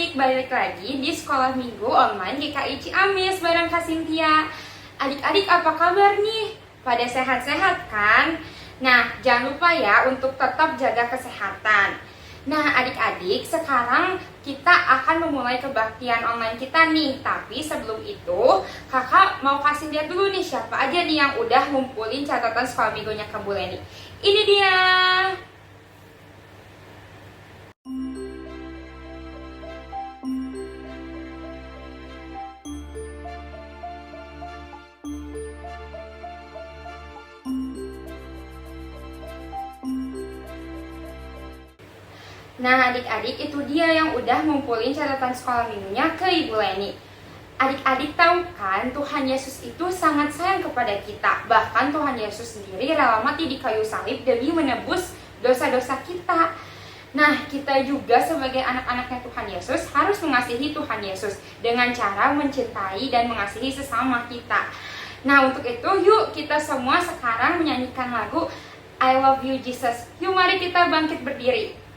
adik-adik, balik lagi di Sekolah Minggu Online GKI Ciamis bareng Kak Cynthia. Adik-adik apa kabar nih? Pada sehat-sehat kan? Nah, jangan lupa ya untuk tetap jaga kesehatan. Nah, adik-adik, sekarang kita akan memulai kebaktian online kita nih. Tapi sebelum itu, kakak mau kasih lihat dulu nih siapa aja nih yang udah ngumpulin catatan Sekolah Minggunya Kak Bu Leni. Ini dia. Nah, adik-adik, itu dia yang udah ngumpulin catatan sekolah minggunya ke Ibu Leni. Adik-adik tahu kan, Tuhan Yesus itu sangat sayang kepada kita. Bahkan Tuhan Yesus sendiri rela mati di kayu salib demi menebus dosa-dosa kita. Nah, kita juga sebagai anak-anaknya Tuhan Yesus harus mengasihi Tuhan Yesus dengan cara mencintai dan mengasihi sesama kita. Nah, untuk itu yuk kita semua sekarang menyanyikan lagu I Love You Jesus. Yuk mari kita bangkit berdiri.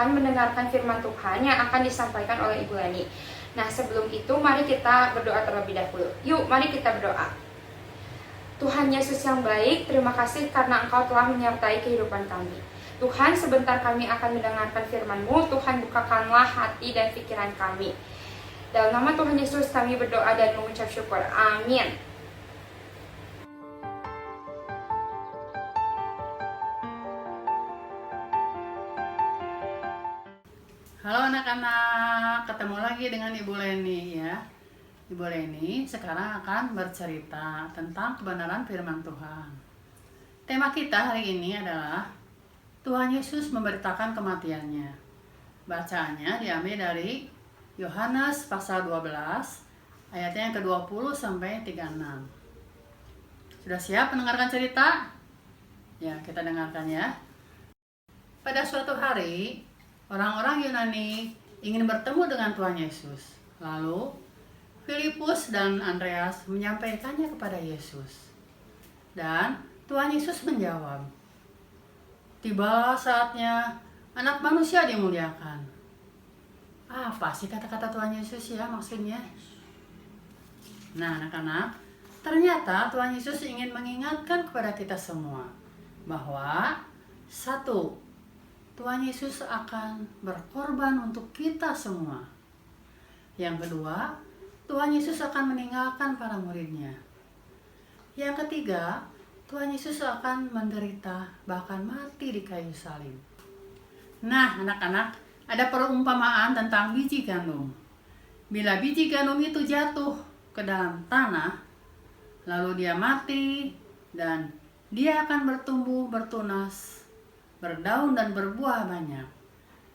Mendengarkan firman Tuhan yang akan disampaikan oleh Ibu Leni. Nah, sebelum itu mari kita berdoa terlebih dahulu. Yuk, mari kita berdoa. Tuhan Yesus yang baik, terima kasih karena Engkau telah menyertai kehidupan kami. Tuhan, sebentar kami akan mendengarkan firman-Mu. Tuhan, bukakanlah hati dan pikiran kami. Dalam nama Tuhan Yesus kami berdoa dan mengucap syukur. Amin. Halo anak-anak, ketemu lagi dengan Ibu Leni ya. Ibu Leni sekarang akan bercerita tentang kebenaran firman Tuhan. Tema kita hari ini adalah Tuhan Yesus memberitakan kematiannya. Bacaannya diambil dari Yohanes pasal 12 ayatnya yang ke-20 sampai 36. Sudah siap mendengarkan cerita? Ya, kita dengarkan ya. Pada suatu hari orang-orang Yunani ingin bertemu dengan Tuhan Yesus. Lalu, Filipus dan Andreas menyampaikannya kepada Yesus. Dan Tuhan Yesus menjawab, "Tibalah saatnya Anak Manusia dimuliakan." Apa sih kata-kata Tuhan Yesus ya maksudnya? Nah, anak-anak, ternyata Tuhan Yesus ingin mengingatkan kepada kita semua bahwa satu, Tuhan Yesus akan berkorban untuk kita semua. Yang kedua, Tuhan Yesus akan meninggalkan para muridnya. Yang ketiga, Tuhan Yesus akan menderita, bahkan mati di kayu salib. Nah, anak-anak, ada perumpamaan tentang biji gandum. Bila biji gandum itu jatuh ke dalam tanah, lalu dia mati, dan dia akan bertumbuh, bertunas, berdaun dan berbuah banyak.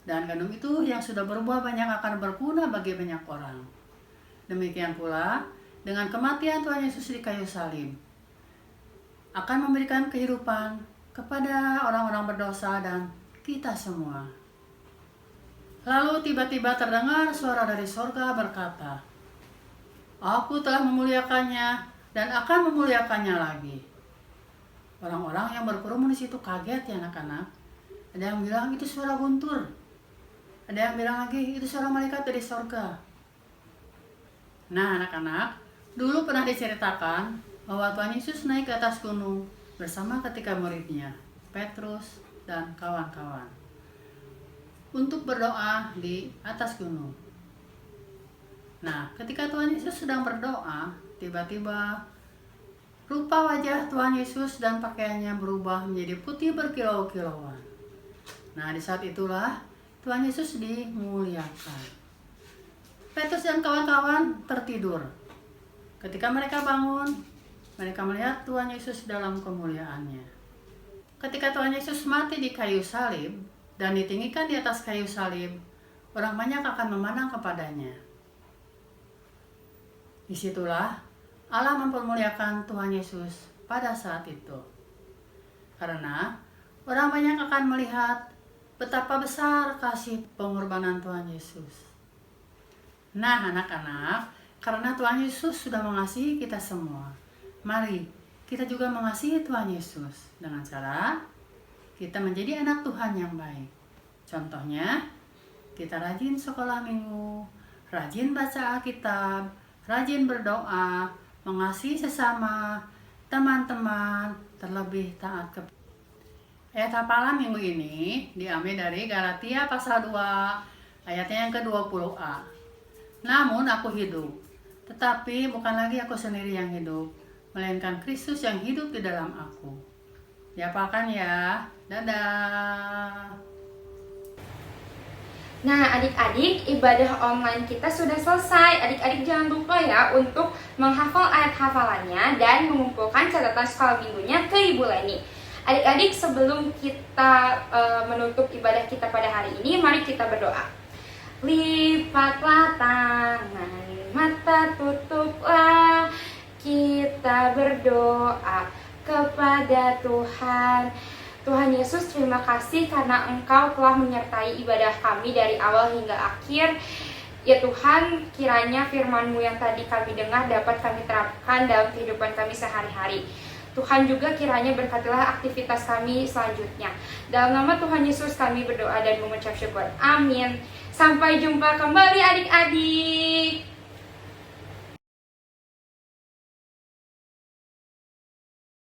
Dan gandum itu yang sudah berbuah banyak akan berguna bagi banyak orang. Demikian pula dengan kematian Tuhan Yesus di kayu salib akan memberikan kehidupan kepada orang-orang berdosa dan kita semua. Lalu tiba-tiba terdengar suara dari sorga berkata, "Aku telah memuliakannya dan akan memuliakannya lagi." Orang-orang yang berkerumun di situ kaget ya anak-anak. Ada yang bilang itu suara guntur. Ada yang bilang lagi itu suara malaikat dari sorga. Nah anak-anak, dulu pernah diceritakan bahwa Tuhan Yesus naik ke atas gunung bersama ketika muridnya, Petrus dan kawan-kawan, untuk berdoa di atas gunung. Nah, ketika Tuhan Yesus sedang berdoa, tiba-tiba rupa wajah Tuhan Yesus dan pakaiannya berubah menjadi putih berkilau-kilauan. Nah, di saat itulah Tuhan Yesus dimuliakan. Petrus dan kawan-kawan tertidur. Ketika mereka bangun, mereka melihat Tuhan Yesus dalam kemuliaannya. Ketika Tuhan Yesus mati di kayu salib dan ditinggikan di atas kayu salib, orang banyak akan memandang kepadanya. Disitulah Allah mempermuliakan Tuhan Yesus pada saat itu. Karena orang banyak akan melihat betapa besar kasih pengorbanan Tuhan Yesus. Nah anak-anak, karena Tuhan Yesus sudah mengasihi kita semua, mari kita juga mengasihi Tuhan Yesus dengan cara kita menjadi anak Tuhan yang baik. Contohnya, kita rajin sekolah minggu, rajin baca Alkitab, rajin berdoa, mengasihi sesama, teman-teman, terlebih taat kepada. Ayat hafalan minggu ini diambil dari Galatia pasal 2 ayatnya yang ke-20a. Namun aku hidup, tetapi bukan lagi aku sendiri yang hidup, melainkan Kristus yang hidup di dalam aku. Dihafalkan ya. Dadah. Nah, adik-adik, ibadah online kita sudah selesai. Adik-adik jangan lupa ya untuk menghafal ayat hafalannya dan mengumpulkan catatan sekolah minggunya ke Ibu Leni. Adik-adik, sebelum kita menutup ibadah kita pada hari ini, mari kita berdoa. Lipatlah tangan, mata tutuplah, kita berdoa kepada Tuhan. Tuhan Yesus, terima kasih karena Engkau telah menyertai ibadah kami dari awal hingga akhir. Ya Tuhan, kiranya firman-Mu yang tadi kami dengar dapat kami terapkan dalam kehidupan kami sehari-hari. Tuhan juga kiranya berkatilah aktivitas kami selanjutnya. Dalam nama Tuhan Yesus kami berdoa dan mengucap syukur. Amin. Sampai jumpa kembali adik-adik.